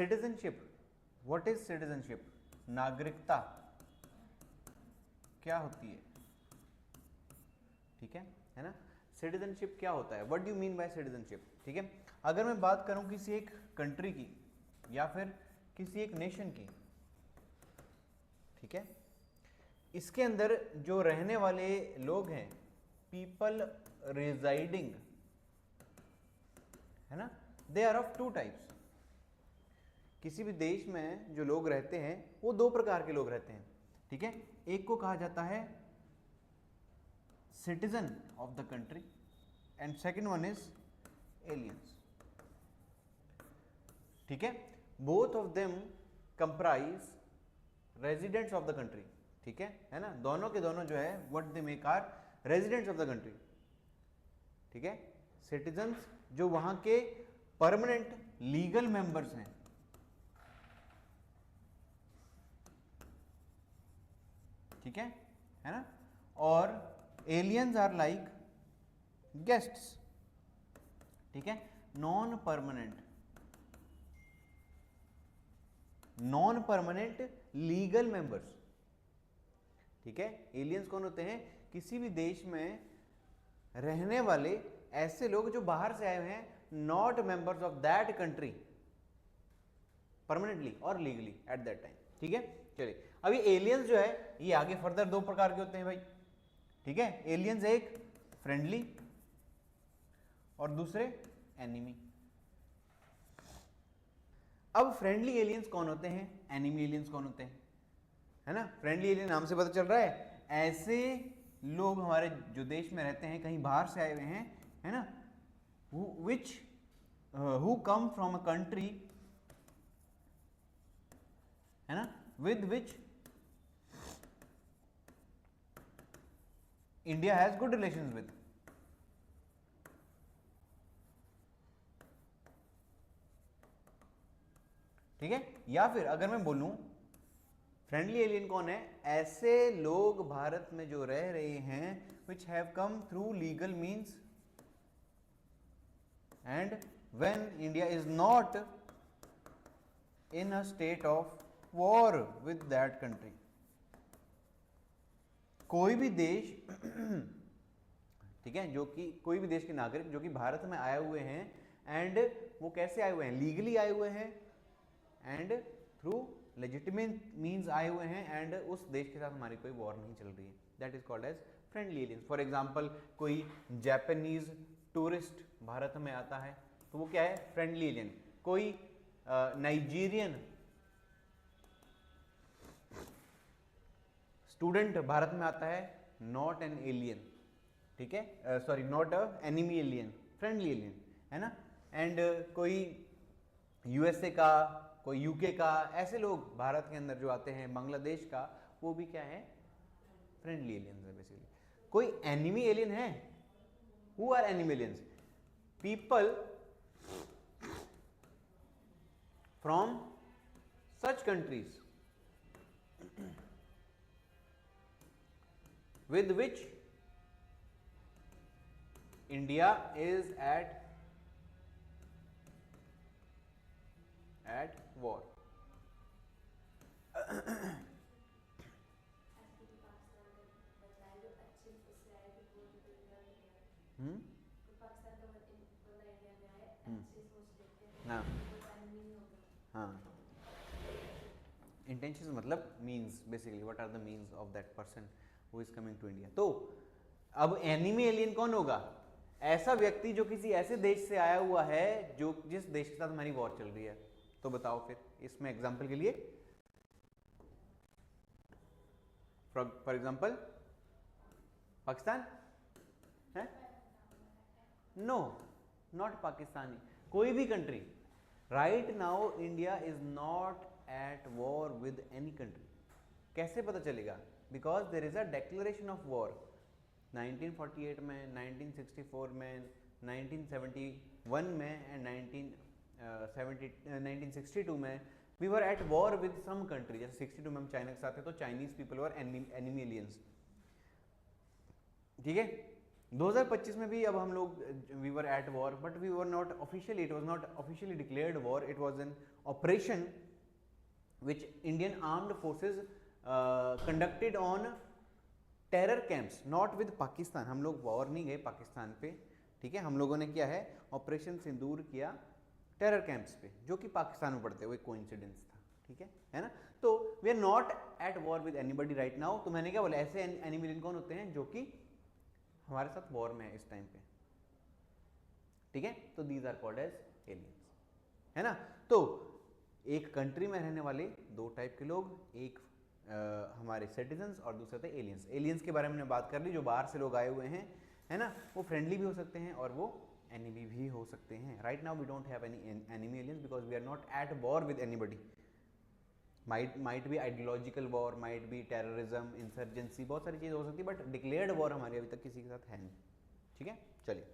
Citizenship, what is citizenship? नागरिकता क्या होती है? ठीक है ना? सिटीजनशिप क्या होता है? What do you mean by citizenship? ठीक है, अगर मैं बात करूं किसी एक कंट्री की या फिर किसी एक नेशन की, ठीक है, इसके अंदर जो रहने वाले लोग हैं, पीपल रिजाइडिंग, है ना, they are of two types. किसी भी देश में जो लोग रहते हैं वो दो प्रकार के लोग रहते हैं, ठीक है। एक को कहा जाता है citizen of the country and second one is aliens, ठीक है। Both of them comprise residents of the country, ठीक है ना, दोनों के दोनों जो है what they make our residents of the country, ठीक है। सिटीजन्स जो वहां के परमानेंट लीगल मेंबर्स हैं, ठीक है ना, और एलियंस आर लाइक गेस्ट्स, ठीक है, नॉन परमानेंट लीगल मेंबर्स, ठीक है। एलियंस कौन होते हैं? किसी भी देश में रहने वाले ऐसे लोग जो बाहर से आए हुए हैं, not members of that country permanently और लीगली एट दैट टाइम, ठीक है। चलिए, अभी एलियंस जो है ये आगे फर्दर दो प्रकार के होते हैं भाई, ठीक है। एलियंस एक फ्रेंडली और दूसरे एनिमी। अब फ्रेंडली एलियंस कौन होते हैं, एनिमी एलियंस कौन होते हैं, है ना। फ्रेंडली एलियन नाम से पता चल रहा है ऐसे लोग हमारे जो देश में रहते हैं, कहीं बाहर से आए हुए हैं, है ना, who come from a country, है ना, with which India has good relations with, ठीक है। या फिर अगर मैं बोलूं फ्रेंडली एलियन कौन है? ऐसे लोग भारत में जो रह रहे हैं which have come through legal means and when India is not in a state of war with that country. कोई भी देश ठीक है, जो कि कोई भी देश के नागरिक जो कि भारत में आए हुए हैं, एंड वो कैसे आए हुए हैं? लीगली आए हुए हैं एंड थ्रू लेजिटिमेट मीन्स आए हुए हैं, एंड उस देश के साथ हमारी कोई वॉर नहीं चल रही है, that is called as friendly aliens. For example, कोई जापानीज टूरिस्ट भारत में आता है तो वो क्या है? Friendly alien. कोई नाइजीरियन स्टूडेंट भारत में आता है, नॉट एन एलियन, ठीक है, sorry not a enemy alien, friendly alien, है ना। एंड कोई यूएसए का, कोई यूके का, ऐसे लोग भारत के अंदर जो आते हैं, बांग्लादेश का, वो भी क्या है? फ्रेंडली एलियंस है बेसिकली। कोई एनिमी एलियन है? Who are enemy aliens? People from such countries with which India is at war. हाँ, इंटेंशन मतलब means, basically what are the means of that person who is coming to India. तो अब enemy alien कौन होगा? ऐसा व्यक्ति जो किसी ऐसे देश से आया हुआ है जो जिस देश के साथ हमारी वॉर चल रही है। तो बताओ फिर इसमें एग्जाम्पल के लिए, फॉर एग्जाम्पल पाकिस्तान है? नो, नॉट पाकिस्तानी, कोई भी country. Right now India is not at war with any country. कैसे पता चलेगा? Because there is a declaration of war 1948 में, 1964 में, 1971 में एंड 1962 में we were at war with some country. जैसे 62 में हम चाइना के साथ थे तो Chinese people were enemy aliens, ठीक है। 2025 में भी अब हम लोग we were at war, but we were not officially, it was not officially declared war, it was an operation which Indian armed forces conducted on terror camps, not with Pakistan. हम लोग war नहीं गए पाकिस्तान पे, ठीक है, हम लोगों ने क्या है ऑपरेशन सिंदूर किया टेरर कैंप्स पे, जो कि पाकिस्तान में पड़ते हुए कोइंसिडेंस था, ठीक है ना। तो we are not at war with anybody right now. तो मैंने क्या बोला, ऐसे एनिमी कौन होते हैं जो कि हमारे साथ वॉर में है इस टाइम पे, ठीक है। तो these are called as aliens, है ना। तो एक कंट्री में रहने वाले दो टाइप के लोग, एक हमारे सिटीजन्स और दूसरे थे एलियंस। एलियंस के बारे में हमने बात कर ली, जो बाहर से लोग आए हुए हैं, है ना, वो फ्रेंडली भी हो सकते हैं और वो एनिमी भी हो सकते हैं। Right now we don't have any enemy aliens because we are not at war with anybody. Might be ideological war, might be terrorism, insurgency, बहुत सारी चीज़ हो सकती है, बट डिक्लेयर्ड वॉर हमारी अभी तक किसी के साथ है नहीं, ठीक है। चलिए